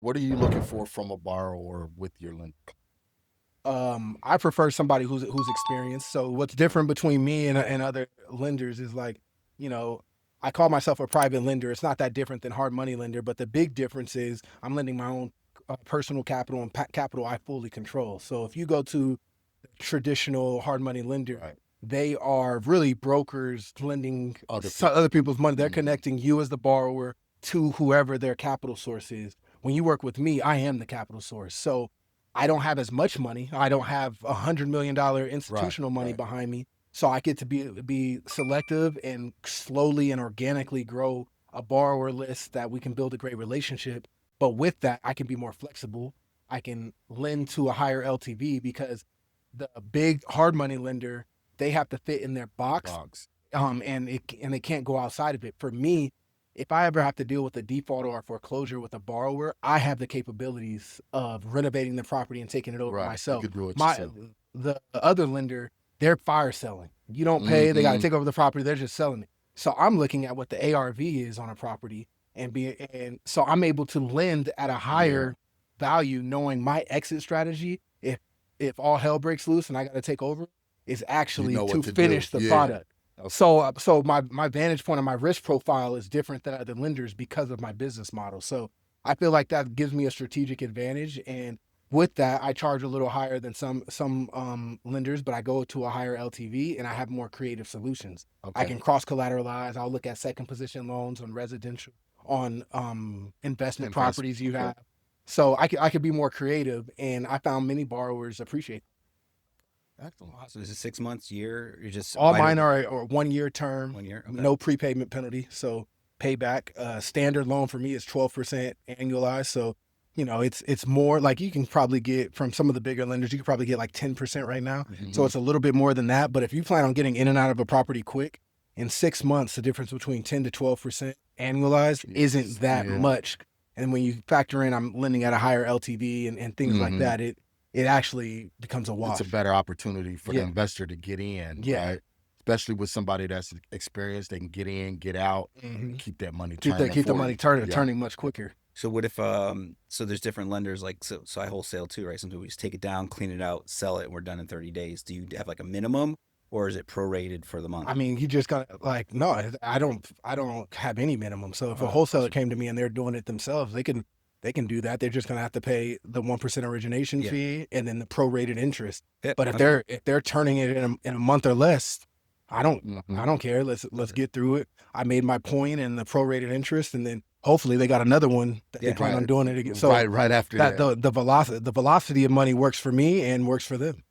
What are you looking for from a borrower with your lender? I prefer somebody who's experienced. So what's different between me and other lenders is like, you know, I call myself a private lender. It's not that different than hard money lender, but the big difference is I'm lending my own personal capital and capital I fully control. So if you go to traditional hard money lender, Right. they are really brokers lending Other people. other people's money. They're Mhm. connecting you as the borrower to whoever their capital source is. When you work with me, I am the capital source. So I don't have as much money. I don't have $100 million Right, institutional money right. behind me. So I get to be selective and slowly and organically grow a borrower list that we can build a great relationship. But with that, I can be more flexible. I can lend to a higher LTV because the big hard money lender, they have to fit in their box, Dogs. and they can't go outside of it. For me, if I ever have to deal with a default or a foreclosure with a borrower, I have the capabilities of renovating the property and taking it over Right. You myself. could do it My yourself. the other lender, they're fire selling. You don't pay, they got to Mhm. take over the property. They're just selling it. So I'm looking at what the ARV is on a property and so I'm able to lend at a Yeah. higher value, knowing my exit strategy. If all hell breaks loose and I got to take over, is You actually know to what to do. finish the Yeah. product. Okay. So my vantage point and my risk profile is different than other lenders because of my business model. So I feel like that gives me a strategic advantage, and with that, I charge a little higher than some lenders, but I go to a higher LTV and I have more creative solutions. I Okay. can cross collateralize. I'll look at second position loans on residential, on investment Investment. properties you Okay. have. So I could be more creative, and I found many borrowers appreciate. Excellent. Wow, so is it 6 months, year? You're just All why do mine are 1 year term, 1 year? Okay. no prepayment penalty. So payback. Standard loan for me is 12% annualized. So it's more like you can probably get from some of the bigger lenders. You could probably get like 10% right now. So Mhm. it's a little bit more than that. But if you plan on getting in and out of a property quick, in 6 months, the difference between 10 to 12% annualized isn't Jesus. that Yeah. much. And when you factor in I'm lending at a higher LTV and things like Mhm. that, it actually becomes a It's a wash. better opportunity for the Yeah. investor to get in, Yeah. right? Especially with somebody that's experienced, they can get in, get out, hmm and keep that money Keep the turning keep the for money you. turning Yeah. turning much quicker. So what if so there's different lenders like so I wholesale too, right? Sometimes we just take it down, clean it out, sell it, and we're done in 30 days. Do you have like a minimum or is it prorated for the I month? mean, you just gotta like no, I don't have any minimum. So if Oh, a that's wholesaler awesome. came to me and they're doing it themselves, they can do that. They're just gonna have to pay the 1% origination Yeah. fee and then the prorated interest. Yep. But if Okay. they're turning it in a month or less, I don't Mhm. I don't care. Let's Okay. get through it. I made my point and the prorated interest, and then hopefully they got another one that they Yeah. plan on Right. doing it again. So Right after that that. the velocity of money works for me and works for them.